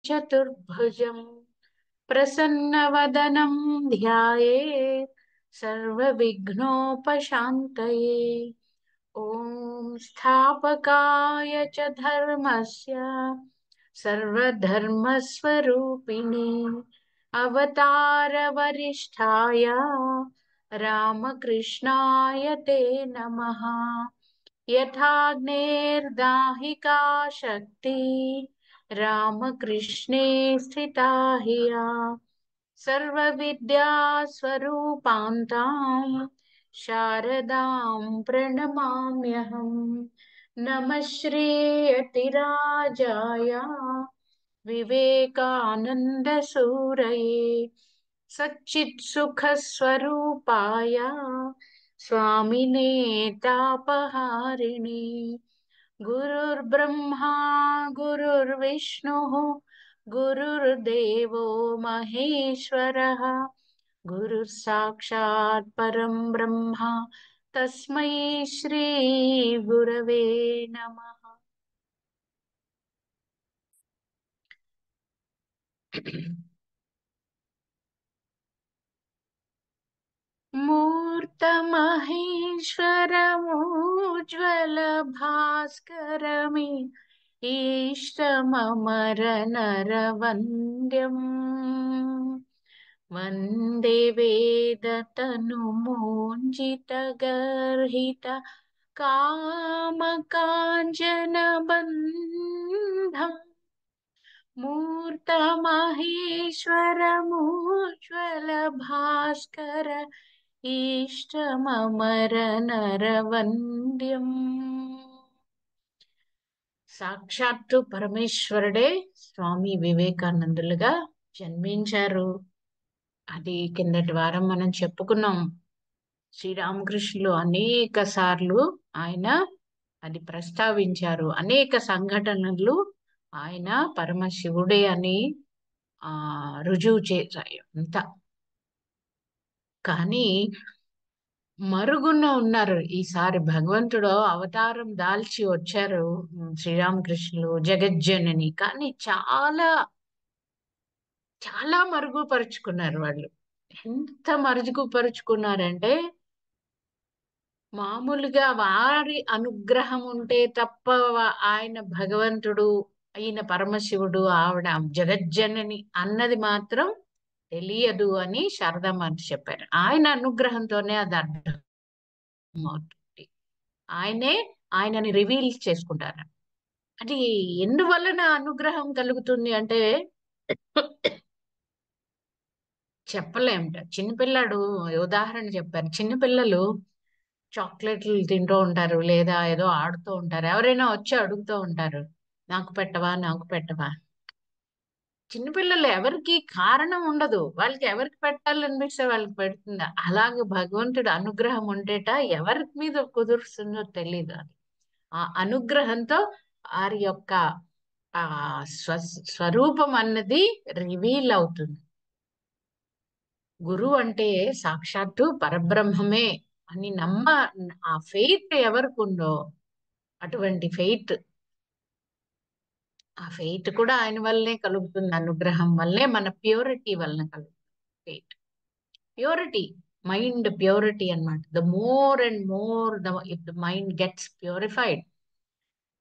चतुर्भुजं प्रसन्नवदनं ध्यायेत् सर्वविघ्नोपशान्तये। ॐ स्थापकाय च धर्मस्य सर्वधर्मस्वरूपिणे अवतारवरिष्ठाय रामकृष्णाय ते नमः। यथाग्नेर्दाहिका शक्ति रामकृष्णे स्थिता हिया सर्वविद्यास्वरूपान्तां शारदां प्रणमाम्यहम्। नमः श्रीयतिराजाय विवेकानन्दसूरये सच्चित्सुखस्वरूपाय स्वामिने तापहारिणे गुरुर्ब्रह्मा गुरुर्विष्णुः गुरुर्देवो महेश्वरः गुरुः साक्षात् परं ब्रह्म तस्मै श्री गुरवे नमः। मूर्तमहेश्वरमुज्ज्वलभास्करमे इष्टममरनरवन्द्यम् वन्दे वेदतनुमोञ्जितगर्हित कामकाञ्चनबन्धम् मूर्तमहेश्वरमुज्ज्वलभास्कर इष्टममरनरवन्द्यम्। సాక్షాత్తు పరమేశ్వరుడే స్వామి వివేకానందులుగా జన్మించారు. అది కిందటి వారం మనం చెప్పుకున్నాం. శ్రీరామకృష్ణులు అనేక సార్లు ఆయన అది ప్రస్తావించారు. అనేక సంఘటనలు ఆయన పరమశివుడే అని రుజువు చేశాయి అంతా. కానీ మరుగున ఉన్నారు. ఈసారి భగవంతుడు అవతారం దాల్చి వచ్చారు శ్రీరామకృష్ణులు జగజ్జనని. కానీ చాలా చాలా మరుగుపరుచుకున్నారు వాళ్ళు. ఎంత మరుగుపరుచుకున్నారంటే మామూలుగా వారి అనుగ్రహం ఉంటే తప్ప ఆయన భగవంతుడు, ఈయన పరమశివుడు, ఆవిడ జగజ్జనని అన్నది మాత్రం తెలియదు అని శారదమ్మ చెప్పారు. ఆయన అనుగ్రహంతోనే అది అర్థం అవుతుంది. ఆయనని రివీల్ చేసుకుంటారు. అది ఎందువలన అనుగ్రహం కలుగుతుంది అంటే చెప్పలేమట. చిన్నపిల్లాడు ఉదాహరణ చెప్పారు. చిన్నపిల్లలు చాక్లెట్లు తింటూ ఉంటారు, లేదా ఏదో ఆడుతూ ఉంటారు. ఎవరైనా వచ్చి అడుగుతూ ఉంటారు, నాకు పెట్టవా, నాకు పెట్టవా. చిన్నపిల్లలు ఎవరికి కారణం ఉండదు, వాళ్ళకి ఎవరికి పెట్టాలనిపిస్తే వాళ్ళకి పెడుతుందా. అలాగే భగవంతుడు అనుగ్రహం ఉంటేట ఎవరికి మీద కుదురుస్తుందో తెలియదు. అది ఆ అనుగ్రహంతో వారి యొక్క ఆ స్వరూపం అన్నది రివీల్ అవుతుంది. గురువు అంటే సాక్షాత్తు పరబ్రహ్మమే అని ఆ ఫెయిత్ ఎవరికి ఉందో, అటువంటి ఆ ఫెయిత్ కూడా ఆయన వల్లనే కలుగుతుంది. అనుగ్రహం వల్లే, మన ప్యూరిటీ వలన కలుగుతుంది ఫెయిత్. ప్యూరిటీ, మైండ్ ప్యూరిటీ అన్నమాట. The more and more if the mind gets purified,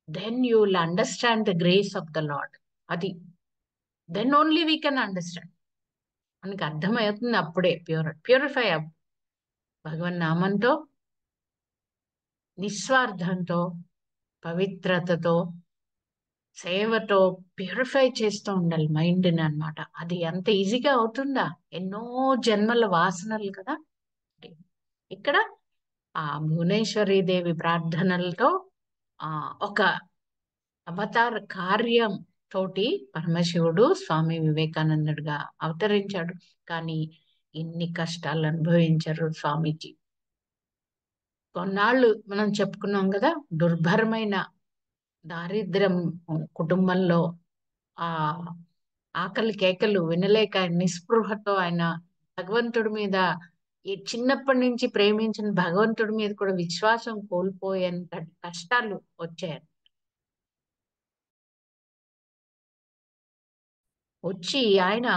then you will understand the grace of the lord. అది then only we can understand. మనకి అర్థమవుతుంది అప్పుడే. ప్యూరిఫై భగవన్ నామంతో, నిస్వార్థంతో, పవిత్రతతో, సేవతో ప్యూరిఫై చేస్తూ ఉండాలి మైండ్ని అన్నమాట. అది అంత ఈజీగా అవుతుందా? ఎన్నో జన్మల వాసనలు కదా. ఇక్కడ ఆ భువనేశ్వరి దేవి ప్రార్థనలతో ఒక అవతార కార్యం తోటి పరమశివుడు స్వామి వివేకానందుడుగా అవతరించాడు. కానీ ఎన్ని కష్టాలు అనుభవించారు స్వామీజీ. కొన్నాళ్ళు మనం చెప్పుకున్నాం కదా, దుర్భరమైన దారిద్ర్యం కుటుంబంలో ఆ ఆకలి కేకలు వినలేక నిస్పృహతో ఆయన భగవంతుడి మీద, ఈ చిన్నప్పటి నుంచి ప్రేమించిన భగవంతుడి మీద కూడా విశ్వాసం కోల్పోయేంత కష్టాలు వచ్చాయి. వచ్చి ఆయన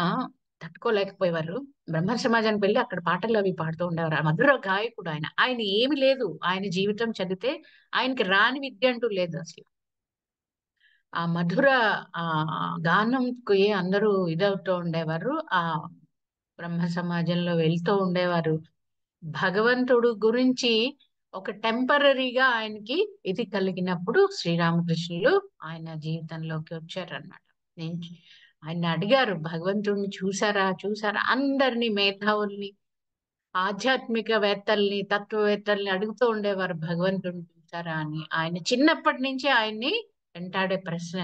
తట్టుకోలేకపోయేవారు. బ్రహ్మ సమాజానికి వెళ్ళి అక్కడ పాటలు అవి పాడుతూ ఉండేవారు. ఆ మధుర గాయకుడు ఆయన. ఆయన ఏమి లేదు. ఆయన జీవితం చదివితే ఆయనకి రాని విద్య అంటూ లేదు అసలు. ఆ మధుర ఆ గానంకి అందరూ ఇదవుతూ ఉండేవారు. ఆ బ్రహ్మ సమాజంలో వెళ్తూ ఉండేవారు. భగవంతుడు గురించి ఒక టెంపరరీగా ఆయనకి ఇది కలిగినప్పుడు శ్రీరామకృష్ణులు ఆయన జీవితంలోకి వచ్చారన్నమాట. నేను ఆయన అడిగారు, భగవంతుడిని చూసారా చూసారా, అందరినీ, మేధావుల్ని, ఆధ్యాత్మికవేత్తల్ని, తత్వవేత్తల్ని అడుగుతూ ఉండేవారు భగవంతుడిని చూసారా అని. ఆయన చిన్నప్పటి నుంచి ఆయన్ని వెంటాడే ప్రశ్న.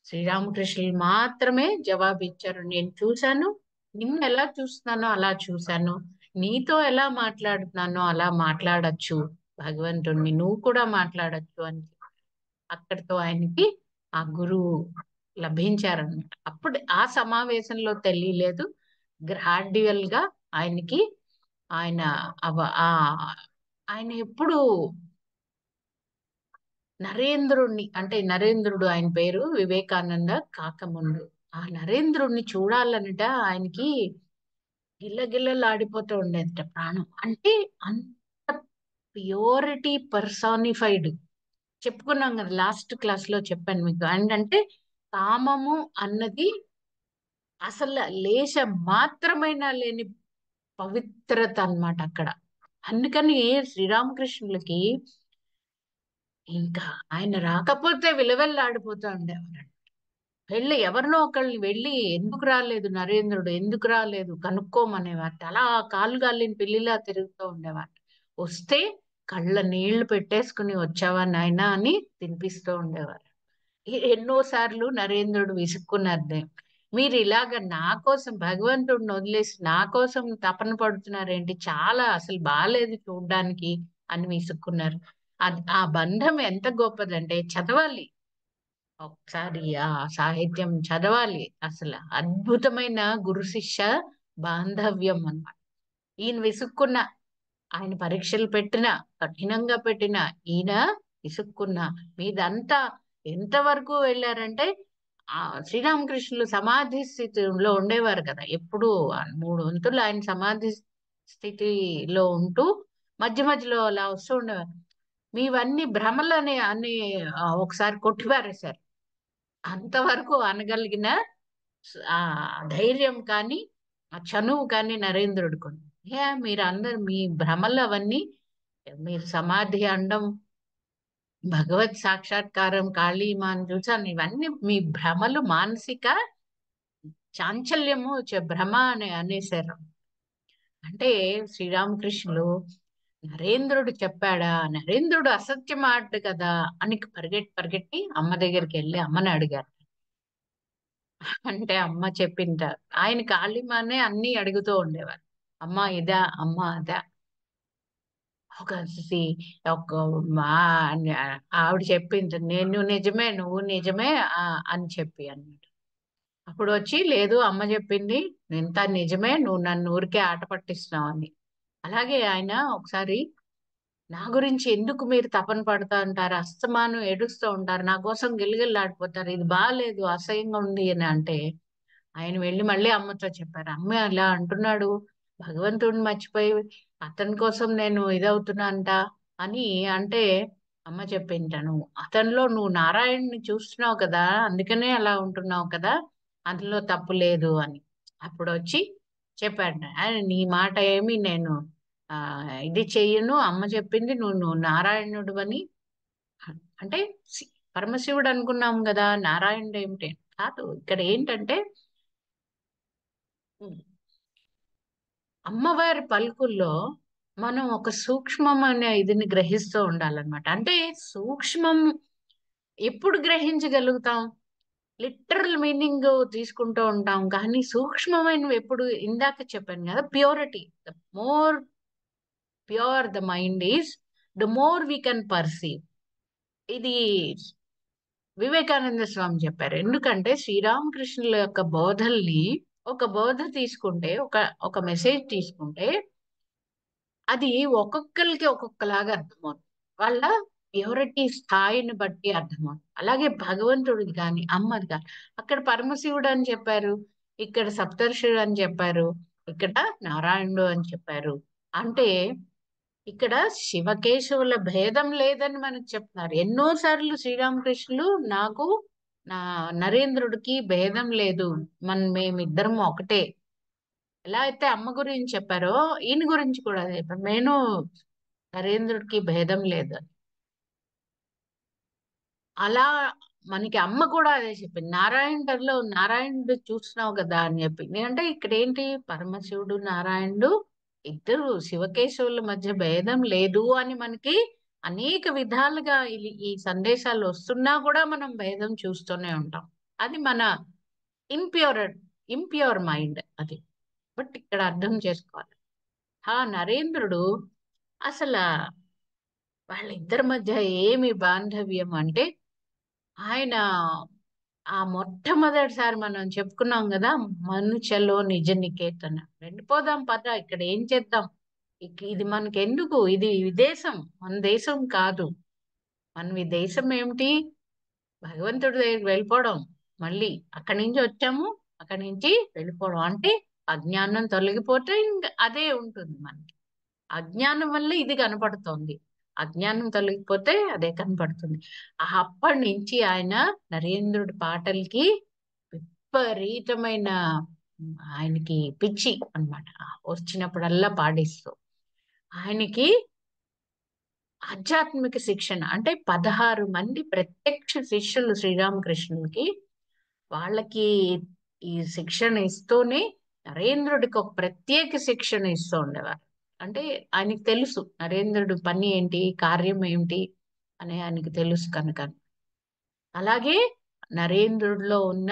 శ్రీరామకృష్ణులు మాత్రమే జవాబు ఇచ్చారు, నేను చూశాను, నిన్ను ఎలా చూస్తున్నానో అలా చూశాను, నీతో ఎలా మాట్లాడుతున్నానో అలా మాట్లాడొచ్చు భగవంతుణ్ణి, నువ్వు కూడా మాట్లాడొచ్చు అని. అక్కడితో ఆయనకి ఆ గురువు లభించారన్నమాట. అప్పుడు ఆ సమావేశంలో తెలియలేదు, గ్రాడ్యువల్ గా ఆయనకి ఆయన అవ ఆ ఆయన ఎప్పుడు నరేంద్రుణ్ణి, అంటే నరేంద్రుడు ఆయన పేరు, వివేకానంద కాకముందు ఆ నరేంద్రుణ్ణి చూడాలనట ఆయనకి గిల్లగిల్లలాడిపోతూ ఉండేదట ప్రాణం. అంటే అంత ప్యూరిటీ పర్సానిఫైడ్. చెప్పుకున్నాం కదా, లాస్ట్ క్లాస్ లో చెప్పాను మీకు. అంటే కామము అన్నది అసలు లేశ మాత్రమైనా లేని పవిత్రత అన్నమాట అక్కడ. అందుకని శ్రీరామకృష్ణులకి ఇంకా ఆయన రాకపోతే విలవెల్లాడిపోతూ ఉండేవారు. వెళ్ళి ఎవరినో ఒకళ్ళని వెళ్ళి, ఎందుకు రాలేదు నరేంద్రుడు, ఎందుకు రాలేదు కనుక్కోమనేవారు. అలా కాలు గాలిన పిల్లిలా తిరుగుతూ ఉండేవారు. వస్తే కళ్ళ నీళ్లు పెట్టేసుకుని, వచ్చావా నాయనా అని తినిపిస్తూ ఉండేవారు. ఎన్నో సార్లు నరేంద్రుడు విసుక్కున్నారు, మీరు ఇలాగ నా కోసం భగవంతుడిని వదిలేసి నా కోసం తపన పడుతున్నారేంటి, చాలా అసలు బాలేదు చూడ్డానికి అని విసుక్కున్నారు. అది ఆ బంధం ఎంత గొప్పదంటే చదవాలి ఒకసారి, ఆ సాహిత్యం చదవాలి. అసలు అద్భుతమైన గురు శిష్య బాంధవ్యం అన్నమాట. ఈయన విసుక్కున్న, ఆయన పరీక్షలు పెట్టిన, కఠినంగా పెట్టిన, ఈయన విసుక్కున్న మీదంతా ఎంతవరకు వెళ్ళారంటే, ఆ శ్రీరామకృష్ణులు సమాధి స్థితిలో ఉండేవారు కదా ఎప్పుడు. 3 వంతులు ఆయన సమాధి స్థితిలో ఉంటూ మధ్య మధ్యలో అలా వస్తూ ఉండేవారు. మీవన్నీ భ్రమలని అని ఒకసారి కొట్టిపారేశారు. అంతవరకు అనగలిగిన ఆ ధైర్యం కానీ, ఆ చనువు కానీ నరేంద్రుడికి ఉంది. మీరు అందరు మీ భ్రమలు అవన్నీ, మీరు సమాధి అండం, భగవత్ సాక్షాత్కారం, కాళీమాన్ చూసాను, ఇవన్నీ మీ భ్రమలు, మానసిక చాంచల్యము, భ్రమ అని అనేసారు. అంటే శ్రీరామకృష్ణులు నరేంద్రుడు చెప్పాడా, నరేంద్రుడు అసత్యం ఆడు కదా అని పరిగెట్టి పరిగెట్టి అమ్మ దగ్గరికి వెళ్ళి అమ్మని అడిగారు. అంటే అమ్మ చెప్పింట, ఆయన కాళీమానే అన్ని అడుగుతూ ఉండేవారు. అమ్మ ఇదా, అమ్మ అదా. ఒక ఒక మా ఆవిడ చెప్పింది, నేను నిజమే, నువ్వు నిజమే అని చెప్పి అన్నాడు. అప్పుడు వచ్చి, లేదు అమ్మ చెప్పింది ఇంత నిజమే, నువ్వు నన్ను ఊరికే ఆట పట్టిస్తున్నావు అని. అలాగే ఆయన ఒకసారి, నా గురించి ఎందుకు మీరు తపన పడుతూ ఉంటారు, అస్తమానం ఏడుస్తూ ఉంటారు, నా కోసం గిల్గిల్లాడిపోతారు, ఇది బాగాలేదు, అసహ్యంగా ఉంది అని అంటే, ఆయన వెళ్ళి మళ్ళీ అమ్మతో చెప్పారు, అమ్మ అలా అంటున్నాడు, భగవంతుడిని మర్చిపోయి అతని కోసం నేను ఇదవుతున్నా అని అంటే, అమ్మ చెప్పింటాను, అతనిలో నువ్వు నారాయణని చూస్తున్నావు కదా, అందుకనే అలా ఉంటున్నావు కదా, అందులో తప్పు లేదు అని. అప్పుడు వచ్చి చెప్పాడు, ఆయన నీ మాట ఏమి నేను ఆ ఇది చెయ్యను, అమ్మ చెప్పింది, నువ్వు నారాయణుడు అని. అంటే పరమశివుడు అనుకున్నాం కదా, నారాయణుడు ఏమిటి కాదు. ఇక్కడ ఏంటంటే అమ్మవారి పలుకుల్లో మనం ఒక సూక్ష్మమైన ఇదిని గ్రహిస్తూ ఉండాలన్నమాట. అంటే సూక్ష్మం ఎప్పుడు గ్రహించగలుగుతాం, లిటరల్ మీనింగ్ తీసుకుంటూ ఉంటాం, కానీ సూక్ష్మమైనవి ఎప్పుడు, ఇందాక చెప్పాను కదా, purity, the more pure the mind is, the more we can perceive. ఇది వివేకానంద స్వామి చెప్పారు. ఎందుకంటే శ్రీరామకృష్ణుల యొక్క బోధల్ని, ఒక బోధ తీసుకుంటే, ఒక ఒక మెసేజ్ తీసుకుంటే, అది ఒక్కొక్కరికి ఒక్కొక్కలాగా అర్థమవుతుంది. వాళ్ళ ప్యూరిటీ స్థాయిని బట్టి అర్థమవుతుంది. అలాగే భగవంతుడిది కానీ అమ్మది కానీ అక్కడ పరమశివుడు అని చెప్పారు, ఇక్కడ సప్తర్షుడు అని చెప్పారు, ఇక్కడ నారాయణుడు అని చెప్పారు. అంటే ఇక్కడ శివకేశవుల భేదం లేదని మనకు చెప్తున్నారు. ఎన్నోసార్లు శ్రీరామకృష్ణులు నాకు నా నరేంద్రుడికి భేదం లేదు, మేమిద్దరం ఒకటే. ఎలా అయితే అమ్మ గురించి చెప్పారో ఈయన గురించి కూడా అదే చెప్పారు, నేను నరేంద్రుడికి భేదం లేదు. అలా మనకి అమ్మ కూడా అదే చెప్పింది. నారాయణుడిలో నారాయణుడు చూస్తున్నావు కదా అని చెప్పి. నేనంటే ఇక్కడ ఏంటి, పరమశివుడు నారాయణుడు ఇద్దరు శివకేశవుల మధ్య భేదం లేదు అని మనకి అనేక విధాలుగా ఈ సందేశాలు వస్తున్నా కూడా మనం భేదం చూస్తూనే ఉంటాం. అది మన ఇంప్యూర్ ఇంప్యూర్ మైండ్ అది. బట్ ఇక్కడ అర్థం చేసుకోవాలి, ఆ నరేంద్రుడు అసలు వాళ్ళిద్దరి మధ్య ఏమి బాంధవ్యం అంటే, ఆయన ఆ మొట్టమొదటిసారి మనం చెప్పుకున్నాం కదా, మనుచలో నిజ నికేతన, వెళ్ళిపోదాం పద, ఇక్కడ ఏం చేద్దాం, ఇది మనకి ఎందుకు, ఇది విదేశం, మన దేశం కాదు. మనం ఈ దేశం ఏమిటి, భగవంతుడి దగ్గరికి వెళ్ళిపోవడం, మళ్ళీ అక్కడి నుంచి వచ్చాము, అక్కడి నుంచి వెళ్ళిపోవడం అంటే అజ్ఞానం తొలగిపోతే ఇంకా అదే ఉంటుంది మనకి. అజ్ఞానం వల్ల ఇది కనపడుతోంది, అజ్ఞానం తొలగిపోతే అదే కనపడుతుంది. అప్పటి నుంచి ఆయన నరేంద్రుడి పాటలకి విపరీతమైన ఆయనకి పిచ్చి అన్నమాట. వచ్చినప్పుడల్లా పాడిస్తూ ఆయనకి ఆధ్యాత్మిక శిక్షణ అంటే 16 మంది ప్రత్యక్ష శిష్యులు శ్రీరామకృష్ణునికి. వాళ్ళకి ఈ శిక్షణ ఇస్తూనే నరేంద్రుడికి ఒక ప్రత్యేక శిక్షణ ఇస్తూ ఉండేవారు. అంటే ఆయనకి తెలుసు నరేంద్రుడు పని ఏంటి, కార్యం ఏమిటి అని ఆయనకి తెలుసు కనుక. అలాగే నరేంద్రుడిలో ఉన్న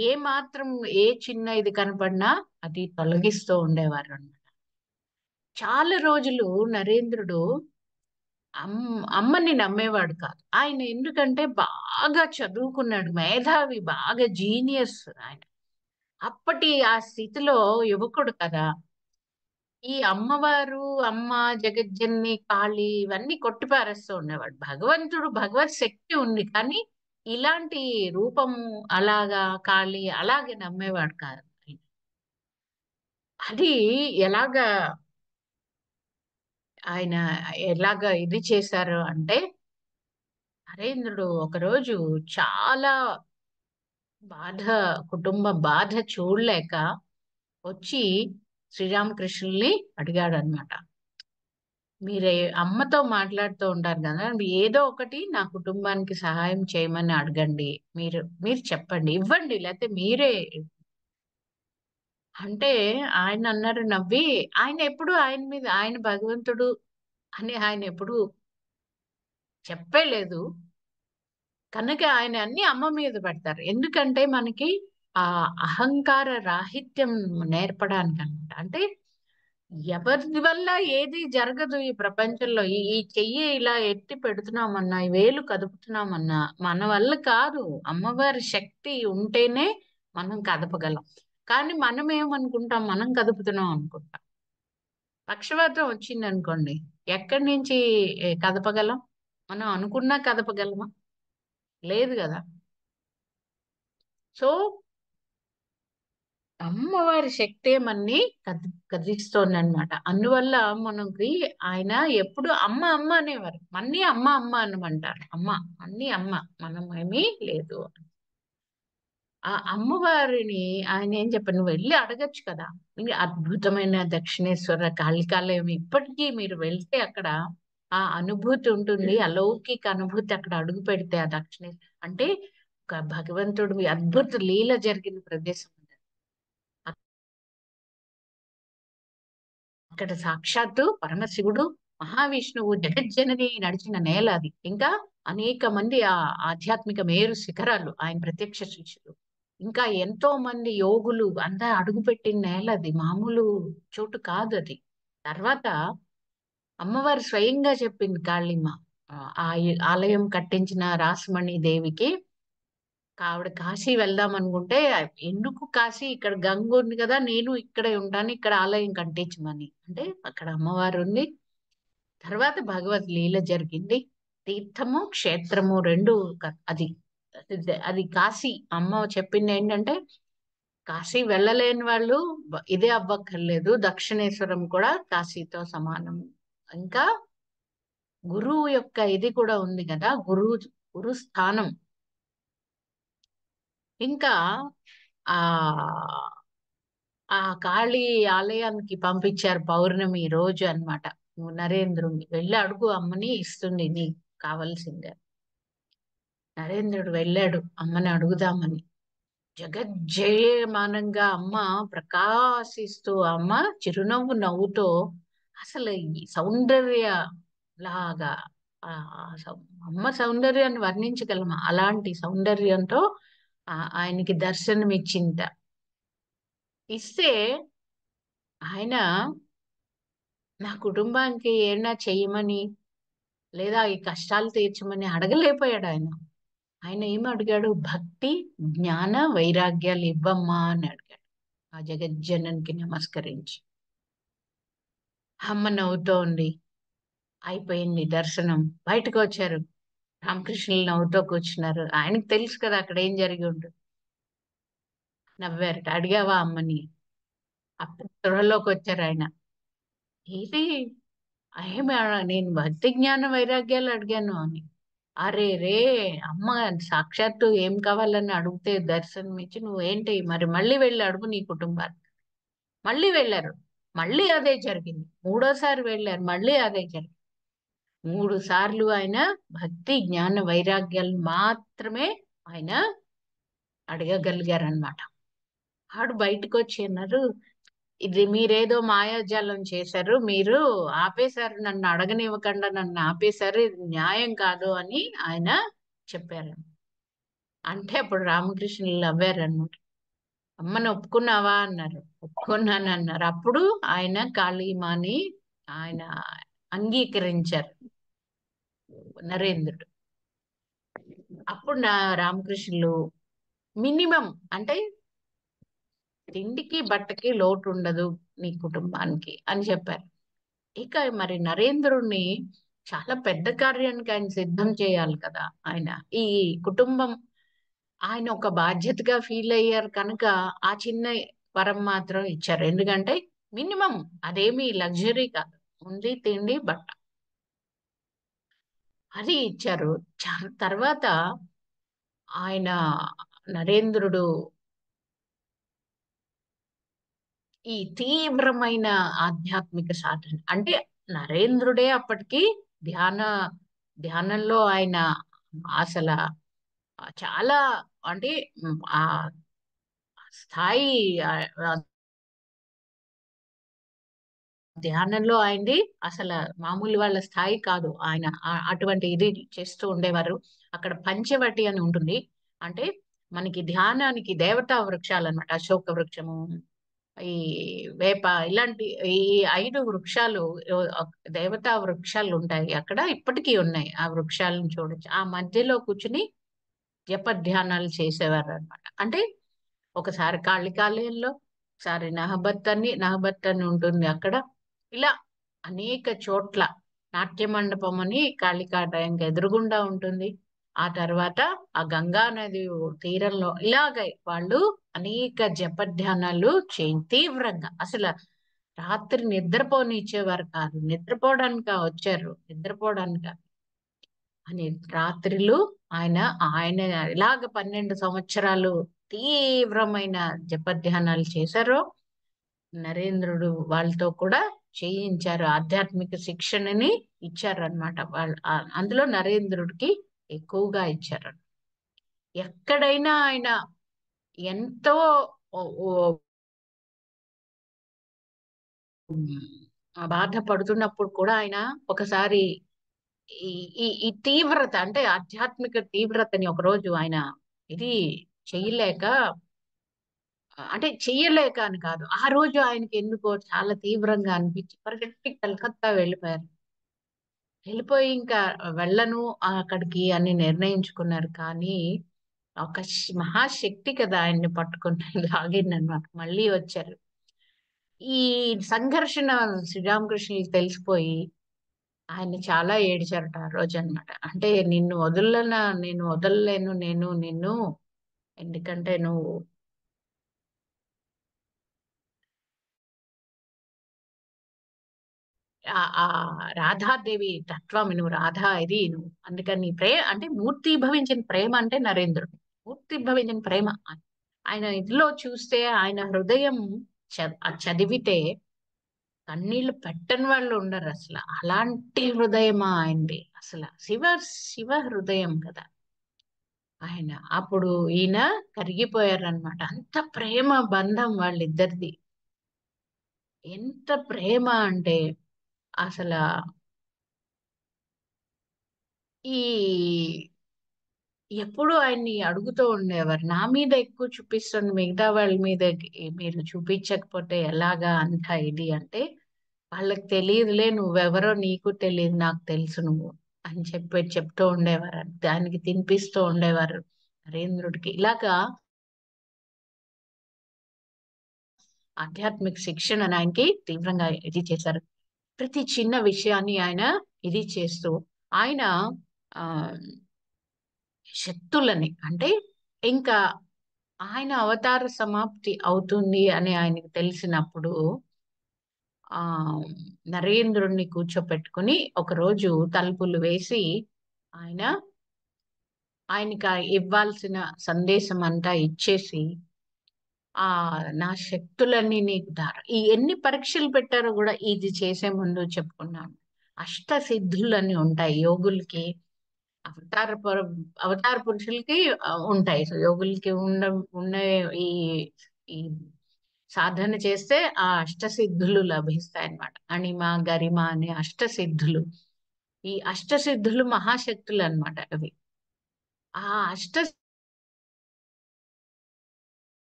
ఏ మాత్రం ఏ చిన్న ఇది కనపడినా అది తొలగిస్తూ ఉండేవారు అన్నమాట. చాలా రోజులు నరేంద్రుడు అమ్మని నమ్మేవాడు కాదు. ఆయన ఎందుకంటే బాగా చదువుకున్నాడు, మేధావి, బాగా జీనియస్ ఆయన. అప్పటి ఆ స్థితిలో యువకుడు కదా, ఈ అమ్మవారు, అమ్మ, జగజ్జన్ని, కాళీ ఇవన్నీ కొట్టిపారేస్తూ ఉండేవాడు. భగవంతుడు, భగవత్ శక్తి ఉంది కానీ ఇలాంటి రూపము అలాగా కాళీ అలాగే నమ్మేవాడు కాదు ఆయన. అది ఎలాగా ఆయన ఎలాగా ఇది చేశారు అంటే, నరేంద్రుడు ఒకరోజు చాలా బాధ, కుటుంబ బాధ చూడలేక వచ్చి శ్రీరామకృష్ణుల్ని అడిగాడు అనమాట. మీరే అమ్మతో మాట్లాడుతూ ఉంటారు కదా, ఏదో ఒకటి నా కుటుంబానికి సహాయం చేయమని అడగండి, మీరు మీరు చెప్పండి, ఇవ్వండి, లేకపోతే మీరే అంటే. ఆయన అన్నారు నవ్వి, ఆయన ఎప్పుడు ఆయన మీద ఆయన భగవంతుడు అని ఆయన ఎప్పుడు చెప్పలేదు కనుక ఆయన అన్ని అమ్మ మీద పెడతారు. ఎందుకంటే మనకి ఆ అహంకార రాహిత్యం నేర్పడానికి అనమాట. అంటే ఎవరి వల్ల ఏది జరగదు ఈ ప్రపంచంలో. ఈ చెయ్యి ఇలా ఎత్తి పెడుతున్నామన్నా, ఈ వేలు కదుపుతున్నామన్నా మన వల్ల కాదు. అమ్మవారి శక్తి ఉంటేనే మనం కదపగలం. కానీ మనం ఏమనుకుంటాం, మనం కదుపుతున్నాం అనుకుంటాం. పక్షవాతం వచ్చింది అనుకోండి, ఎక్కడి నుంచి కదపగలం? మనం అనుకున్నా కదపగలమా? లేదు కదా. సో అమ్మవారి శక్తే మన్ని కదిలిస్తోంది అనమాట. అందువల్ల మనకి ఆయన ఎప్పుడు అమ్మ అమ్మ అనేవారు, మన్ని అమ్మ అమ్మ అనమంటారు. అమ్మ అన్ని అమ్మ, మనం ఏమీ లేదు. ఆ అమ్మవారిని ఆయన ఏం చెప్పారు, నువ్వు వెళ్ళి అడగచ్చు కదా. ఇది అద్భుతమైన దక్షిణేశ్వర కాళికాలయం, ఇప్పటికీ మీరు వెళ్తే అక్కడ ఆ అనుభూతి ఉంటుంది, అలౌకిక అనుభూతి. అక్కడ అడుగు పెడితే ఆ అంటే ఒక భగవంతుడు అద్భుత లీల జరిగిన ప్రదేశం. అక్కడ సాక్షాత్తు పరమశివుడు, మహావిష్ణువు, జగజ్జనని నడిచిన నేల అది. ఇంకా అనేక మంది ఆ ఆధ్యాత్మిక మేరు శిఖరాలు ఆయన ప్రత్యక్ష శిష్యులు, ఇంకా ఎంతో మంది యోగులు అంతా అడుగుపెట్టిన నేల అది, మామూలు చోటు కాదు అది. తర్వాత అమ్మవారు స్వయంగా చెప్పింది కాళీమ్మ, ఆ ఆలయం కట్టించిన రాసమణి దేవికి, ఆవిడ కాశీ వెళ్దాం అనుకుంటే, ఎందుకు కాశీ, ఇక్కడ గంగ ఉంది కదా, నేను ఇక్కడే ఉంటాను, ఇక్కడ ఆలయం కట్టించమని. అంటే అక్కడ అమ్మవారు ఉంది. తర్వాత భగవద్ లీల జరిగింది. తీర్థము క్షేత్రము రెండు అది అది కాశీ. అమ్మ చెప్పింది ఏంటంటే కాశీ వెళ్ళలేని వాళ్ళు ఇదే అవ్వక్కర్లేదు, దక్షిణేశ్వరం కూడా కాశీతో సమానం. ఇంకా గురువు యొక్క ఇది కూడా ఉంది కదా, గురు స్థానం. ఇంకా ఆ ఆ కాళీ ఆలయానికి పంపించారు పౌర్ణమి రోజు అన్నమాట. నువ్వు నరేంద్రుని వెళ్ళి అడుగు, అమ్మని ఇస్తుంది నీకు కావలసిందే. నరేంద్రుడు వెళ్ళాడు అమ్మని అడుగుదామని. జగజ్జయమానంగా అమ్మ ప్రకాశిస్తూ, అమ్మ చిరునవ్వు నవ్వుతో, అసలు ఈ సౌందర్య లాగా ఆ అమ్మ సౌందర్యాన్ని వర్ణించగలమా, అలాంటి సౌందర్యంతో ఆయనకి దర్శనం ఇచ్చింట. ఇస్తే ఆయన నా కుటుంబానికి ఏమైనా చెయ్యమని లేదా ఈ కష్టాలు తీర్చమని అడగలేకపోయాడు ఆయన. ఆయన ఏమి అడిగాడు? భక్తి జ్ఞాన వైరాగ్యాలు ఇవ్వమ్మా అని అడిగాడు ఆ జగజ్జననికి నమస్కరించి. అమ్మ నవ్వుతూ ఉంది. అయిపోయింది దర్శనం, బయటకు వచ్చారు. రామకృష్ణులు నవ్వుతూ కూర్చున్నారు. ఆయనకు తెలుసు కదా అక్కడ ఏం జరిగి ఉంటుంది. నవ్వారట. అడిగావా అమ్మని? అప్పుడు త్వరలోకి వచ్చారు ఆయన. ఇది ఏమి నేను భక్తి జ్ఞాన వైరాగ్యాలు అడిగాను అని. అరే రే, అమ్మ సాక్షాత్తు ఏం కావాలని అడిగితే దర్శనం ఇచ్చి నువ్వేంటి మరి మళ్ళీ వెళ్ళి అడుగు నీ కుటుంబాన్ని. మళ్ళీ వెళ్ళారు. మళ్ళీ అదే జరిగింది. మూడోసారి వెళ్ళారు, మళ్ళీ అదే జరిగింది. 3 సార్లు ఆయన భక్తి జ్ఞాన వైరాగ్యాలు మాత్రమే ఆయన అడగగలిగారనమాట. ఆడు బయటకు వచ్చి అన్నారు, ఇది మీరేదో మాయాజాలం చేశారు, మీరు ఆపేశారు, నన్ను అడగనివ్వకుండా నన్ను ఆపేశారు, ఇది న్యాయం కాదు అని ఆయన చెప్పారు. అంటే అప్పుడు రామకృష్ణులు నవ్వారన్నమాట. అమ్మని ఒప్పుకున్నావా అన్నారు. ఒప్పుకున్నాను అన్నారు. అప్పుడు ఆయన కాళీమాని ఆయన అంగీకరించారు నరేంద్రుడు. అప్పుడు నా రామకృష్ణులు మినిమం అంటే తిండికి బట్టకి లోటు ఉండదు నీ కుటుంబానికి అని చెప్పారు. ఇక మరి నరేంద్రుణ్ణి చాలా పెద్ద కార్యానికి ఆయన సిద్ధం చేయాలి కదా. ఆయన ఈ కుటుంబం ఆయన ఒక బాధ్యతగా ఫీల్ అయ్యారు కనుక ఆ చిన్న వరం మాత్రం ఇచ్చారు. ఎందుకంటే మినిమం అదేమి లగ్జరీ కాదు, ఉంది తిండి బట్ట, అది ఇచ్చారు. తర్వాత ఆయన నరేంద్రుడు ఈ తీవ్రమైన ఆధ్యాత్మిక సాధన అంటే నరేంద్రుడే అప్పటికి ధ్యాన ధ్యానంలో ఆయన అసలు చాలా అంటే ఆ స్థాయి ఆ ధ్యానంలో ఆయనది అసలు మామూలు వాళ్ళ స్థాయి కాదు. ఆయన అటువంటి ఇది చేస్తూ ఉండేవారు. అక్కడ పంచవటి అని ఉంటుంది. అంటే మనకి ధ్యానానికి దేవతా వృక్షాలు అన్నమాట. అశోక వృక్షము, ఈ వేప, ఇలాంటి ఈ 5 వృక్షాలు, దేవతా వృక్షాలు ఉంటాయి అక్కడ, ఇప్పటికీ ఉన్నాయి. ఆ వృక్షాలను చూడొచ్చు. ఆ మధ్యలో కూర్చుని జపధ్యానాలు చేసేవారు అనమాట. అంటే ఒకసారి కాళికాలయంలో, ఒకసారి నహబత్ అని ఉంటుంది అక్కడ. ఇలా అనేక చోట్ల నాట్య మండపం అని కాళికాటయంకి ఎదురుగుండా ఉంటుంది. ఆ తర్వాత ఆ గంగా నది తీరంలో ఇలాగ వాళ్ళు అనేక జపధ్యానాలు తీవ్రంగా అసలు రాత్రి నిద్రపోనిచ్చేవారు కాదు. నిద్రపోవడానికి వచ్చారు, నిద్రపోవడానికి అని రాత్రిలు ఆయన ఆయన ఇలాగ 12 సంవత్సరాలు తీవ్రమైన జపధ్యానాలు చేశారో నరేంద్రుడు వాళ్ళతో కూడా చేయించారు. ఆధ్యాత్మిక శిక్షణని ఇచ్చారు అనమాట. వాళ్ళు అందులో నరేంద్రుడికి ఎక్కువగా ఇచ్చారు. ఎక్కడైనా ఆయన ఎంతో బాధపడుతున్నప్పుడు కూడా ఆయన ఒకసారి ఈ ఈ ఈ తీవ్రత అంటే ఆధ్యాత్మిక తీవ్రతని ఒకరోజు ఆయన ఇది చెయ్యలేక, అంటే చెయ్యలేక అని కాదు, ఆ రోజు ఆయనకి ఎందుకో చాలా తీవ్రంగా అనిపించి పరిగెత్తి కలకత్తా వెళ్ళిపోయారు. వెళ్ళిపోయి ఇంకా వెళ్ళను అక్కడికి అని నిర్ణయించుకున్నారు. కానీ ఒక మహాశక్తి కదా ఆయన్ని పట్టుకుని లాగిందనమాట. మళ్ళీ వచ్చారు. ఈ సంఘర్షణ శ్రీరామకృష్ణుకి తెలిసిపోయి ఆయన చాలా ఏడిచారట ఆ రోజు అన్నమాట. అంటే నేను వదలలేను నేను నిన్ను, ఎందుకంటే నువ్వు ఆ రాధాదేవి తత్వం, నువ్వు రాధా ఇది నువ్వు, అందుకని అంటే మూర్తి భవించిన ప్రేమ అంటే నరేంద్రుడు. మూర్తి భవించిన ప్రేమ ఆయన ఇదిలో చూస్తే ఆయన హృదయం చదివితే కన్నీళ్లు పెట్టని వాళ్ళు ఉండరు అసలు. అలాంటి హృదయమా ఆయనది అసలు. శివ హృదయం కదా ఆయన. అప్పుడు ఈయన కరిగిపోయారనమాట. అంత ప్రేమ బంధం వాళ్ళిద్దరిది. ఎంత ప్రేమ అంటే అసలు ఈ ఎప్పుడు ఆయన్ని అడుగుతూ ఉండేవారు, నా మీద ఎక్కువ చూపిస్తుంది, మిగతా వాళ్ళ మీద మీరు చూపించకపోతే ఎలాగా అంత ఇది అంటే, వాళ్ళకి తెలియదులే, నువ్వెవరో నీకు తెలియదు, నాకు తెలుసు నువ్వు అని చెప్తూ ఉండేవారు. దానికి తినిపిస్తూ ఉండేవారు నరేంద్రుడికి. ఇలాగా ఆధ్యాత్మిక శిక్షణ ఆయనకి తీవ్రంగా ఇది చేశారు. ప్రతి చిన్న విషయాన్ని ఆయన ఇది చేస్తూ ఆయన ఆ శక్తులని అంటే ఇంకా ఆయన అవతార సమాప్తి అవుతుంది అని ఆయనకు తెలిసినప్పుడు ఆ నరేంద్రుణ్ణి కూర్చోపెట్టుకుని ఒకరోజు తలుపులు వేసి ఆయన ఆయనకి ఇవ్వాల్సిన సందేశం అంతా ఇచ్చేసి, ఆ నా శక్తులన్నీ నీకు ఈ ఎన్ని పరీక్షలు పెట్టారో కూడా ఇది చేసే ముందు చెప్పుకున్నాను. అష్ట సిద్ధులని ఉంటాయి యోగులకి, అవతార అవతార పురుషులకి ఉంటాయి. సో యోగులకి ఉన్న ఈ ఈ సాధన చేస్తే ఆ అష్టసిద్ధులు లభిస్తాయి అన్నమాట. అణిమ గరిమ అనే అష్టసిద్ధులు. ఈ అష్టసిద్ధులు మహాశక్తులు అన్నమాట అవి. ఆ అష్ట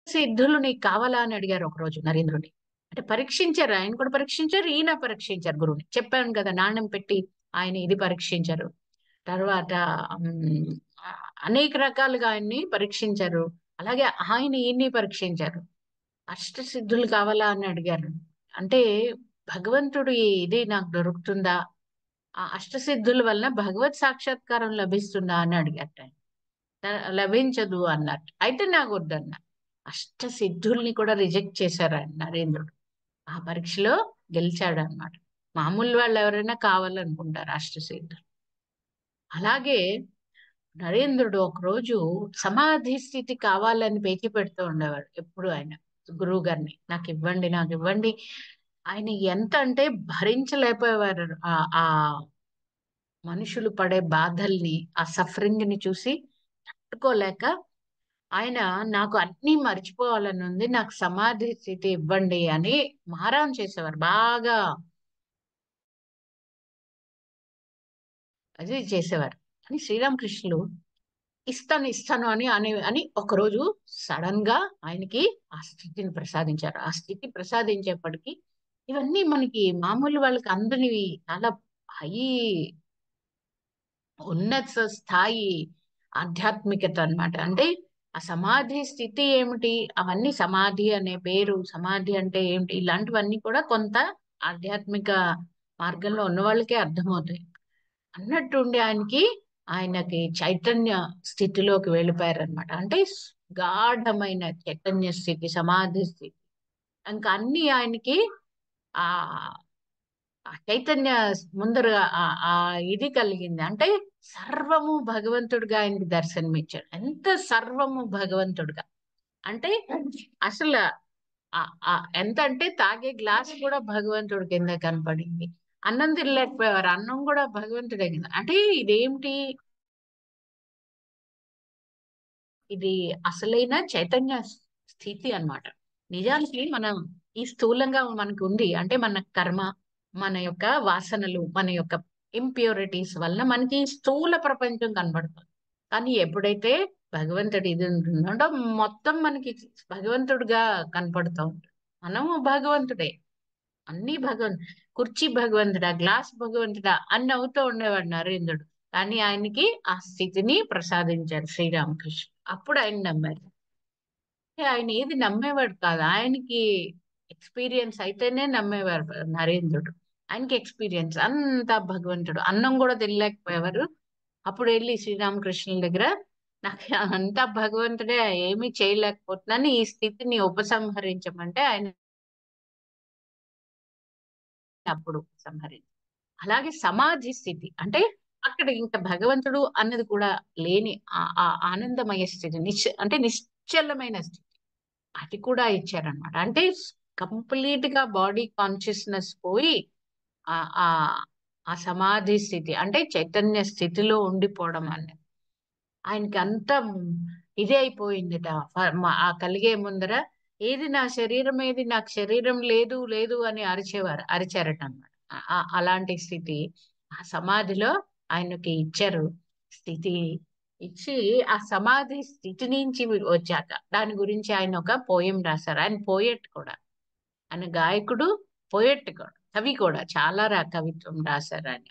సిద్ధులు నీకు కావాలా అని అడిగారు ఒకరోజు నరేంద్రుని. అంటే పరీక్షించారు, ఆయన కూడా పరీక్షించారు, ఈయన పరీక్షించారు గురువుని. చెప్పాను కదా, నాణ్యం పెట్టి ఆయన ఇది పరీక్షించారు. తర్వాత ఉమ్, ఆ, అనేక రకాలుగా ఆయన్ని పరీక్షించారు. అలాగే ఆయన ఈయన్ని పరీక్షించారు. అష్టసిద్ధులు కావాలా అని అడిగారు. అంటే భగవంతుడు ఇది నాకు దొరుకుతుందా, ఆ అష్టసిద్ధుల వలన భగవత్ సాక్షాత్కారం లభిస్తుందా అని అడిగారు ఆయన. లభించదు అన్నట్టు. అయితే నాకు వద్దన్న. అష్టసిద్ధుల్ని కూడా రిజెక్ట్ చేశారు ఆయన నరేంద్రుడు. ఆ పరీక్షలో గెలిచాడు అన్నమాట. మామూలు వాళ్ళు ఎవరైనా కావాలనుకుంటారు అష్టసిద్ధులు. అలాగే నరేంద్రుడు ఒకరోజు సమాధి స్థితి కావాలని పేచి పెడుతూ ఉండేవాడు ఎప్పుడు ఆయన గురువు గారిని. నాకు ఇవ్వండి, నాకు ఇవ్వండి. ఆయన ఎంత అంటే భరించలేకపోయేవారు ఆ మనుషులు పడే బాధల్ని, ఆ సఫరింగ్ ని చూసి తట్టుకోలేక ఆయన, నాకు అన్నీ మర్చిపోవాలని ఉంది, నాకు సమాధి స్థితి ఇవ్వండి అని మారాం చేసేవారు బాగా. అది చేసేవారు. అని శ్రీరామకృష్ణులు ఇస్తాను ఇస్తాను అని ఒకరోజు సడన్ గా ఆయనకి ఆ స్థితిని ప్రసాదించారు. ఆ స్థితి ప్రసాదించేప్పటికి ఇవన్నీ మనకి మామూలు వాళ్ళకి అందరివి చాలా హై ఉన్నత స్థాయి ఆధ్యాత్మికత అన్నమాట. అంటే ఆ సమాధి స్థితి ఏమిటి, అవన్నీ సమాధి అనే పేరు, సమాధి అంటే ఏమిటి, ఇలాంటివన్నీ కూడా కొంత ఆధ్యాత్మిక మార్గంలో ఉన్న వాళ్ళకే అర్థమవుతాయి అన్నట్టుండి ఆయనకి చైతన్య స్థితిలోకి వెళ్ళిపోయారనమాట. అంటే గాఢమైన చైతన్య స్థితి, సమాధి స్థితి. ఇంకా అన్ని ఆయనకి ఆ ఆ చైతన్య ముందరగా ఆ ఇది కలిగింది. అంటే సర్వము భగవంతుడిగా ఆయనకి దర్శనమిచ్చాడు. ఎంత సర్వము భగవంతుడిగా అంటే అసలు ఎంత అంటే తాగే గ్లాస్ కూడా భగవంతుడి కింద కనపడింది. అన్నం తినలేకపోయేవారు, అన్నం కూడా భగవంతుడే కింద. అంటే ఇదేమిటి, ఇది అసలైన చైతన్య స్థితి అన్నమాట. నిజానికి మనం ఈ స్థూలంగా మనకు ఉంది అంటే మన కర్మ, మన యొక్క వాసనలు, మన యొక్క ఇంప్యూరిటీస్ వలన మనకి ఈ స్థూల ప్రపంచం కనబడుతుంది. కానీ ఎప్పుడైతే భగవంతుడి ఇది ఉంటుందో మొత్తం మనకి భగవంతుడిగా కనపడుతూ ఉంటుంది. మనము భగవంతుడే, అన్ని కుర్చీ భగవంతుడా, గ్లాస్ భగవంతుడా అని అవుతూ ఉండేవాడు నరేంద్రుడు. కానీ ఆయనకి ఆ స్థితిని ప్రసాదించారు శ్రీరామకృష్ణ. అప్పుడు ఆయన నమ్మారు. ఆయన ఏది నమ్మేవాడు కాదు, ఆయనకి ఎక్స్పీరియన్స్ అయితేనే నమ్మేవారు నరేంద్రుడు. ఆయనకి ఎక్స్పీరియన్స్ అంత భగవంతుడు. అన్నం కూడా తినలేకపోయేవారు. అప్పుడు వెళ్ళి శ్రీరామకృష్ణుల దగ్గర నాకు అంతా భగవంతుడే, ఏమీ చేయలేకపోతున్నాను, ఈ స్థితిని ఉపసంహరించమంటే ఆయన అప్పుడు ఉపసంహరించారు. అలాగే సమాధి స్థితి అంటే అక్కడ ఇంకా భగవంతుడు అన్నది కూడా లేని ఆ ఆనందమయ స్థితి, అంటే నిశ్చలమైన స్థితి, అది కూడా ఇచ్చారనమాట. అంటే కంప్లీట్ గా బాడీ కాన్షియస్నెస్ పోయి ఆ ఆ ఆ సమాధి స్థితి అంటే చైతన్య స్థితిలో ఉండిపోవడం అనేది ఆయనకి అంత ఇదే అయిపోయిందిట. ఆ కలిగే ముందర ఏది నా శరీరం, ఏది నాకు శరీరం లేదు లేదు అని అరిచారట అన్నమాట. అలాంటి స్థితి ఆ సమాధిలో ఆయనకి ఇచ్చారు. స్థితి ఇచ్చి ఆ సమాధి స్థితి నుంచి వచ్చాక దాని గురించి ఆయన ఒక పోయం రాశారు. ఆయన పోయెట్ కూడా, ఆయన గాయకుడు, పోయెట్ కూడా, కవి కూడా, చాలా కవిత్వం రాశారు ఆయన.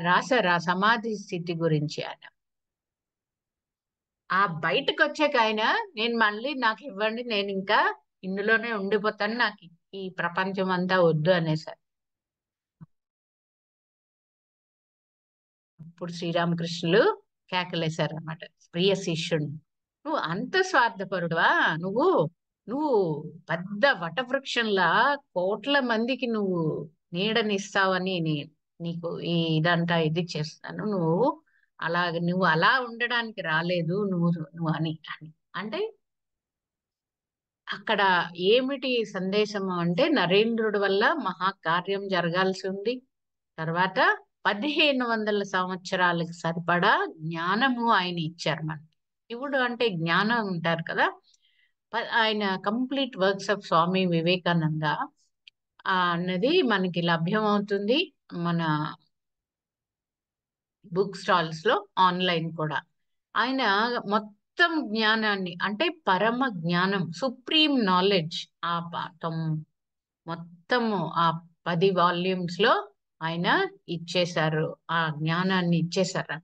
రాశారు ఆ సమాధి స్థితి గురించి ఆయన. ఆ బయటకు వచ్చాక ఆయన, నేను మళ్ళీ నాకు ఇవ్వండి, నేను ఇంకా ఇందులోనే ఉండిపోతాను, నాకు ఈ ప్రపంచం అంతా వద్దు అనేసారు. ఇప్పుడు శ్రీరామకృష్ణులు కేకలేశారు అన్నమాట, ప్రియ శిష్యుడు, నువ్వు అంత స్వార్థపరుడువా? నువ్వు నువ్వు పెద్ద వటవృక్షంలా కోట్ల మందికి నువ్వు నీడనిస్తావని నీకు ఇదంతా ఇది చేస్తాను, నువ్వు అలా ఉండడానికి రాలేదు, నువ్వు అని అంటే అక్కడ ఏమిటి సందేశము అంటే నరేంద్రుడి వల్ల మహాకార్యం జరగాల్సి ఉంది. తర్వాత 1500 సంవత్సరాలకు సరిపడా జ్ఞానము ఆయన ఇచ్చారు మనకి. శివుడు అంటే జ్ఞానం ఉంటారు కదా. ఆయన complete works of Swami Vivekananda అన్నది మనకి లభ్యమవుతుంది మన బుక్ స్టాల్స్ లో, ఆన్లైన్ కూడా. ఆయన మొత్తం జ్ఞానాన్ని అంటే పరమ జ్ఞానం, సుప్రీం నాలెడ్జ్, ఆ పాఠం మొత్తము ఆ 10 వాల్యూమ్స్ లో ఆయన ఇచ్చేశారు. ఆ జ్ఞానాన్ని ఇచ్చేశారు.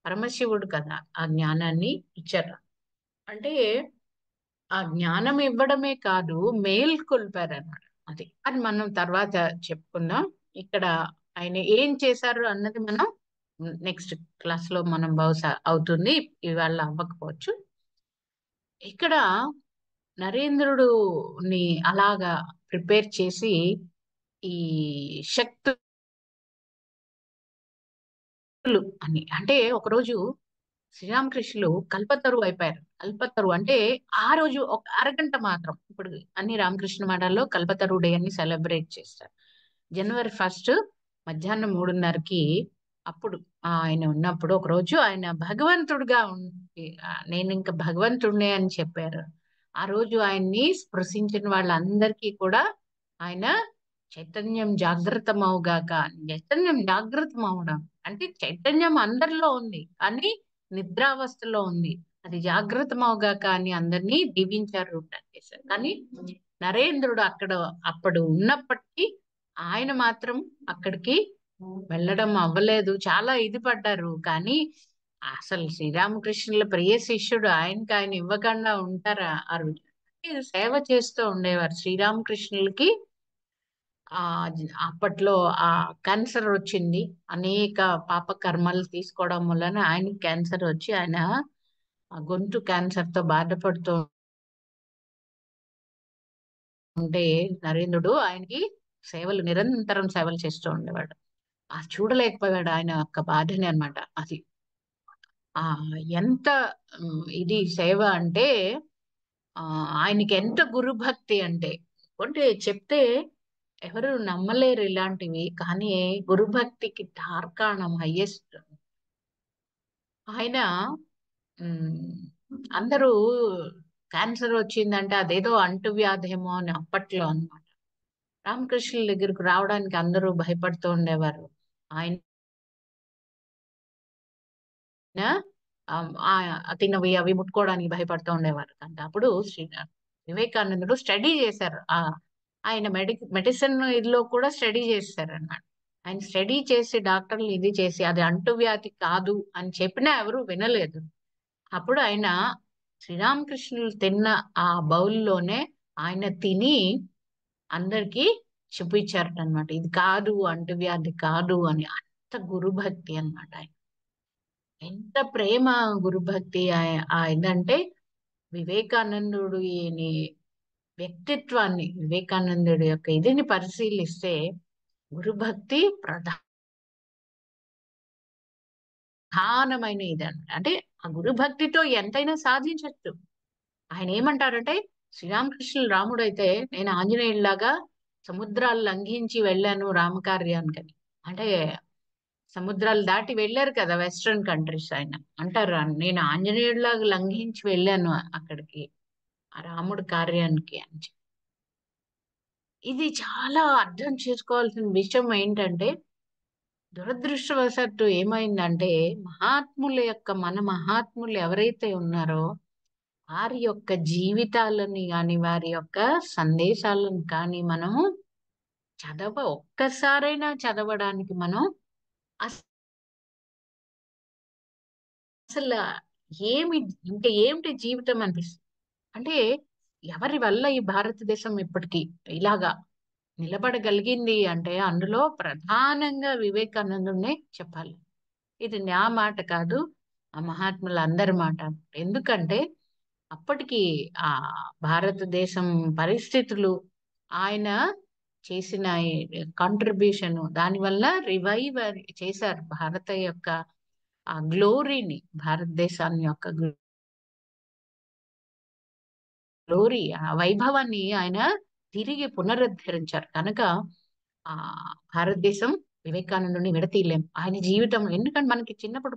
పరమశివుడు కదా ఆ జ్ఞానాన్ని ఇచ్చారు. అంటే ఆ జ్ఞానం ఇవ్వడమే కాదు, మేల్కొల్పారు అన్నమాట. అది మనం తర్వాత చెప్పుకుందాం. ఇక్కడ ఆయన ఏం చేశారు అన్నది మనం నెక్స్ట్ క్లాస్ లో మనం బహుశా అవుతుంది, ఇవాళ అవ్వకపోవచ్చు. ఇక్కడ నరేంద్రుడుని అలాగా ప్రిపేర్ చేసి ఈ శక్తులు అని అంటే ఒకరోజు శ్రీరామకృష్ణులు కల్పతరువు అయిపోయారు. కల్పతరువు అంటే ఆ రోజు ఒక అరగంట మాత్రం, ఇప్పుడు అన్ని రామకృష్ణ మఠాల్లో కల్పతరువు డే అని సెలబ్రేట్ చేస్తారు. జనవరి 1 మధ్యాహ్నం 3:30కి అప్పుడు ఆయన ఉన్నప్పుడు ఒకరోజు ఆయన భగవంతుడిగా ఉండి నేను ఇంకా భగవంతుడినే అని చెప్పారు. ఆ రోజు ఆయన్ని స్పృశించిన వాళ్ళందరికీ కూడా ఆయన చైతన్యం జాగృతమవుగాక, చైతన్యం జాగృతం అవడం అంటే చైతన్యం అందరిలో ఉంది కానీ నిద్రావస్థలో ఉంది, అది జాగృతమవుగాక అని అందరినీ దీవించారు చేశారు. కానీ నరేంద్రుడు అప్పుడు ఉన్నప్పటికీ ఆయన మాత్రం అక్కడికి వెళ్ళడం అవ్వలేదు. చాలా ఇది పడ్డారు. కానీ అసలు శ్రీరామకృష్ణుల ప్రియ శిష్యుడు, ఆయన ఇవ్వకుండా ఉంటారా ఆ రోజు? సేవ చేస్తూ ఉండేవారు శ్రీరామకృష్ణులకి. అప్పట్లో ఆ క్యాన్సర్ వచ్చింది. అనేక పాప కర్మలు తీసుకోవడం వలన ఆయనకి క్యాన్సర్ వచ్చి ఆయన ఆ గొంతు క్యాన్సర్ తో బాధపడుతూ ఉంటే నరేంద్రుడు ఆయనకి నిరంతరం సేవలు చేస్తూ ఉండేవాడు. చూడలేకపోయాడు ఆయన యొక్క బాధని అన్నమాట. అది ఆ ఎంత ఇది సేవ అంటే ఆ ఆయనకి ఎంత గురుభక్తి అంటే చెప్తే ఎవరు నమ్మలేరు ఇలాంటివి. కానీ గురుభక్తికి తార్కాణం హయ్యెస్ట్. ఆయన ఉమ్, అందరూ క్యాన్సర్ వచ్చిందంటే అదేదో అంటువ్యాధేమో అని అప్పట్లో అన్నమాట. రామకృష్ణుల దగ్గరకు రావడానికి అందరూ భయపడుతూ ఉండేవారు. ఆయన తినవి అవి ముట్టుకోవడానికి భయపడుతూ ఉండేవారు. అంటే అప్పుడు వివేకానందుడు స్టడీ చేశారు. ఆయన మెడిసిన్ ఇదిలో కూడా స్టడీ చేశారు అన్నమాట. ఆయన స్టడీ చేసి డాక్టర్లు ఇది చేసి అది అంటువ్యాధి కాదు అని చెప్పినా ఎవరు వినలేదు. అప్పుడు ఆయన శ్రీరామకృష్ణులు తిన్న ఆ బౌల్లోనే ఆయన తిని అందరికి చూపించారట అనమాట. ఇది కాదు అంటువ్యాధి కాదు అని. అంత గురుభక్తి అన్నమాట ఆయన. ఎంత ప్రేమ గురుభక్తి ఏంటంటే వివేకానందుడు ఈయన వ్యక్తిత్వాన్ని, వివేకానందుడి యొక్క ఇదిని పరిశీలిస్తే గురుభక్తి ప్రధానమైన ఇది అన్నమాట. అంటే ఆ గురుభక్తితో ఎంతైనా సాధించవచ్చు. ఆయన ఏమంటారంటే శ్రీరామకృష్ణులు రాముడు అయితే నేను ఆంజనేయుల్లాగా సముద్రాలు లంఘించి వెళ్ళాను రామకార్యానికని. అంటే సముద్రాలు దాటి వెళ్ళారు కదా వెస్ట్రన్ కంట్రీస్. ఆయన అంటారు నేను ఆంజనేయుడిలాగా లంఘించి వెళ్ళాను అక్కడికి ఆ రాముడి కార్యానికి అని చెప్పి. ఇది చాలా అర్థం చేసుకోవాల్సిన విషయం ఏంటంటే దురదృష్టవశాత్తు ఏమైందంటే మన మహాత్ములు ఎవరైతే ఉన్నారో వారి యొక్క జీవితాలని కానీ వారి యొక్క సందేశాలను కానీ మనం ఒక్కసారైనా చదవడానికి మనం అసలు ఏమి ఇంకా ఏమిటి జీవితం అనిపిస్తుంది. అంటే ఎవరి వల్ల ఈ భారతదేశం ఇప్పటికీ ఇలాగా నిలబడగలిగింది అంటే అందులో ప్రధానంగా వివేకానందునే చెప్పాలి. ఇది నా మాట కాదు, ఆ మహాత్ముల అందరి మాట. ఎందుకంటే అప్పటికి ఆ భారతదేశం పరిస్థితులు, ఆయన చేసిన కాంట్రిబ్యూషన్ దానివల్ల రివైవ్ చేశారు భారత యొక్క ఆ గ్లోరీని, భారతదేశాన్ని యొక్క గ్లోరీ, ఆ వైభవాన్ని ఆయన తిరిగి పునరుద్ధరించారు కనుక ఆ భారతదేశం వివేకానందుని విడతీయలేం ఆయన జీవితం. ఎందుకంటే మనకి చిన్నప్పుడు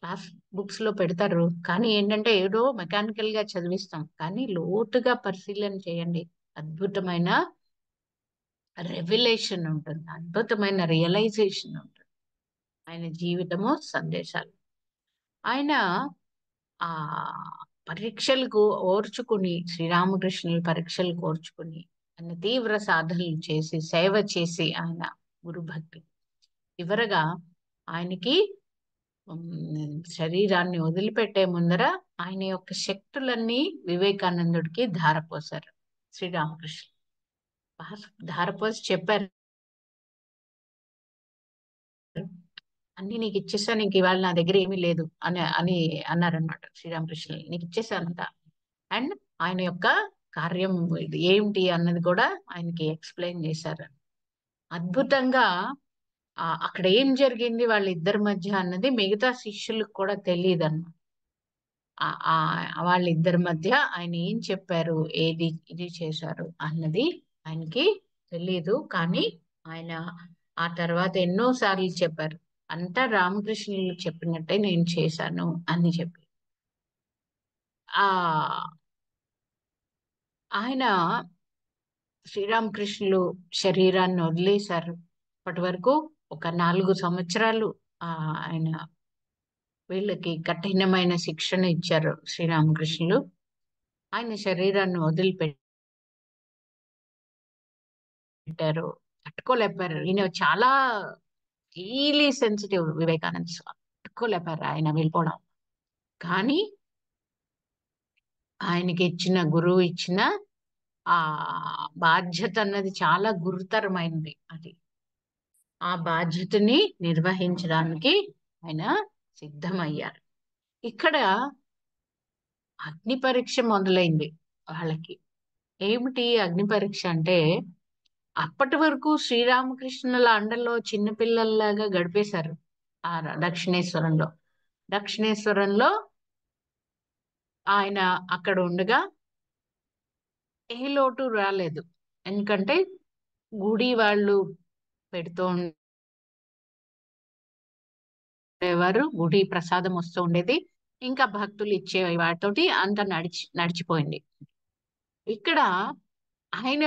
క్లాస్ బుక్స్ లో పెడతారు కానీ ఏంటంటే ఏదో మెకానికల్ గా చదివిస్తాం, కానీ లోతుగా పరిశీలన చేయండి అద్భుతమైన రెవల్యూషన్ ఉంటుంది, అద్భుతమైన రియలైజేషన్ ఉంటుంది ఆయన జీవితము సందేశాలు. ఆయన ఆ పరీక్షలకు ఓర్చుకుని, శ్రీరామకృష్ణుల పరీక్షలకు ఓర్చుకుని ఆయన తీవ్ర సాధనలు చేసి సేవ చేసి ఆయన గురుభక్తి చివరగా ఆయనకి శరీరాన్ని వదిలిపెట్టే ముందర ఆయన యొక్క శక్తులన్నీ వివేకానందుడికి ధారపోశారు శ్రీరామకృష్ణ. ధారపోసి చెప్పారు అన్ని నీకు ఇచ్చేసాను, నీకు ఇవాళ నా దగ్గర ఏమీ లేదు అని అని అన్నారనమాట శ్రీరామకృష్ణ. నీకు ఇచ్చేసానంత. అండ్ ఆయన యొక్క కార్యం ఇది ఏమిటి అన్నది కూడా ఆయనకి ఎక్స్ప్లెయిన్ చేశారు అద్భుతంగా. అక్కడ ఏం జరిగింది వాళ్ళిద్దరి మధ్య అన్నది మిగతా శిష్యులకు కూడా తెలియదు అన్నమాట. వాళ్ళిద్దరి మధ్య ఆయన ఏం చెప్పారు, ఏది ఇది చేశారు అన్నది ఆయనకి తెలియదు. కానీ ఆయన ఆ తర్వాత ఎన్నో సార్లు చెప్పారు అంతా రామకృష్ణులు చెప్పినట్టే నేను చేశాను అని చెప్పి. ఆ ఆయన శ్రీరామకృష్ణులు శరీరాన్ని వదిలేశారు. అప్పటి వరకు ఒక 4 సంవత్సరాలు ఆయన వీళ్ళకి కఠినమైన శిక్షణ ఇచ్చారు శ్రీరామకృష్ణులు. ఆయన శరీరాన్ని వదిలిపెట్టారు, తట్టుకోలేపారు. ఈయన చాలా హీలీ సెన్సిటివ్ వివేకానంద స్వామి, తట్టుకోలేపారు ఆయన వెళ్ళిపోవడం. కానీ ఆయనకి ఇచ్చిన గురువు ఇచ్చిన ఆ బాధ్యత అన్నది చాలా గురుతరమైనది. అది ఆ బాధ్యతని నిర్వహించడానికి ఆయన సిద్ధమయ్యారు. ఇక్కడ అగ్ని పరీక్ష మొదలైంది వాళ్ళకి. ఏమిటి అగ్ని పరీక్ష అంటే అప్పటి వరకు శ్రీరామకృష్ణుల అండలో చిన్నపిల్లల్లాగా గడిపేశారు ఆ దక్షిణేశ్వరంలో. దక్షిణేశ్వరంలో ఆయన అక్కడ ఉండగా ఏ లోటు రాలేదు. ఎందుకంటే గుడి వాళ్ళు పెడుతూ ఉండేవారు, గుడి ప్రసాదం వస్తూ ఉండేది, ఇంకా భక్తులు ఇచ్చే వాటితోటి అంత నడిచిపోయింది. ఇక్కడ ఆయన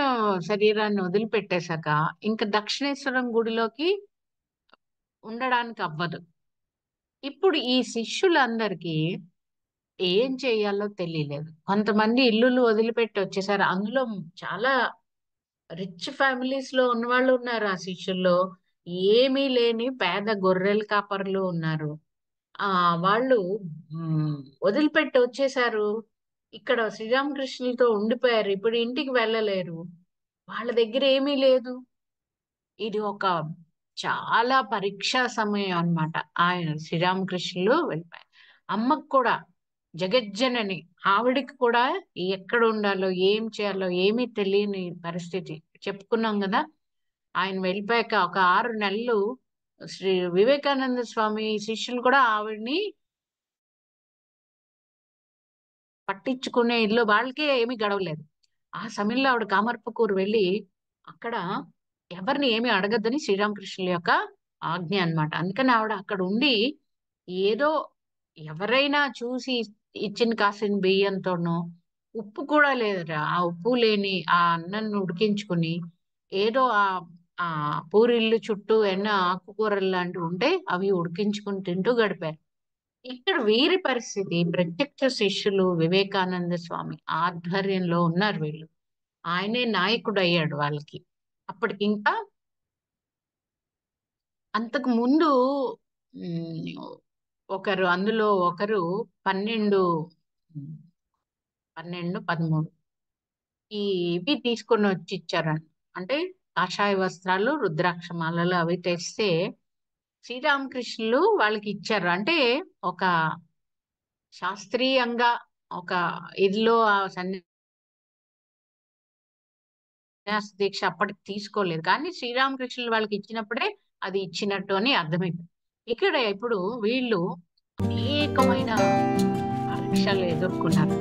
శరీరాన్ని వదిలిపెట్టేశాక ఇంకా దక్షిణేశ్వరం గుడిలోకి ఉండడానికి అవ్వదు. ఇప్పుడు ఈ శిష్యులందరికీ ఏం చేయాలో తెలియలేదు. కొంతమంది ఇల్లులు వదిలిపెట్టి వచ్చేసారు. అందులో చాలా రిచ్ ఫ్యామిలీస్ లో ఉన్నవాళ్ళు ఉన్నారు ఆ శిష్యుల్లో. ఏమీ లేని పేద గొర్రెల కాపర్లు ఉన్నారు. ఆ వాళ్ళు మ్, వదిలిపెట్టి వచ్చేసారు. ఇక్కడ శ్రీరామకృష్ణులతో ఉండిపోయారు. ఇప్పుడు ఇంటికి వెళ్ళలేరు. వాళ్ళ దగ్గర ఏమీ లేదు. ఇది ఒక చాలా పరీక్షా సమయం అన్నమాట. ఆయన శ్రీరామకృష్ణులు వెళ్ళిపోయారు. అమ్మకు కూడా జగజ్జనని, ఆవిడికి కూడా ఎక్కడ ఉండాలో ఏం చేయాలో ఏమీ తెలియని పరిస్థితి. చెప్పుకున్నాం కదా, ఆయన వెళ్ళిపోయాక ఒక 6 నెలలు శ్రీ వివేకానంద స్వామి శిష్యులు కూడా ఆవిడ్ని పట్టించుకునే ఇల్లు వాళ్ళకే ఏమీ గడవలేదు. ఆ సమయంలో ఆవిడ కామర్పకూరు వెళ్ళి అక్కడ ఎవరిని ఏమీ అడగద్దని శ్రీరామకృష్ణుల యొక్క ఆజ్ఞ అన్నమాట. అందుకని ఆవిడ అక్కడ ఉండి ఏదో ఎవరైనా చూసి ఇచ్చిన కాసిన బియ్యంతోనో, ఉప్పు కూడా లేదురా, ఆ ఉప్పు లేని ఆ అన్నం ఉడికించుకుని ఏదో ఆ పూరిల్లు చుట్టూ ఎన్నో ఆకుకూరలు లాంటివి ఉంటే అవి ఉడికించుకుని తింటూ గడిపారు. ఇక్కడ వీరి పరిస్థితి, ప్రత్యక్ష శిష్యులు వివేకానంద స్వామి ఆధ్వర్యంలో ఉన్నారు వీళ్ళు. ఆయనే నాయకుడు అయ్యాడు వాళ్ళకి. అప్పటికి ఇంకా అంతకు ముందు ఒకరు, అందులో ఒకరు 12 13 ఈ ఇవి తీసుకొని వచ్చి ఇచ్చారంట. అంటే కాషాయ వస్త్రాలు, రుద్రాక్ష మాలలు అవి తెస్తే శ్రీరామకృష్ణులు వాళ్ళకి ఇచ్చారు. అంటే ఒక శాస్త్రీయంగా ఒక ఇదిలో ఆ సన్యాస దీక్ష అప్పటికి తీసుకోలేదు. కానీ శ్రీరామకృష్ణులు వాళ్ళకి ఇచ్చినప్పుడే అది ఇచ్చినట్టు అని అర్థమైంది. ఇక్కడ ఇప్పుడు వీళ్ళు అనేకమైన పరీక్షలు ఎదుర్కొన్నారు.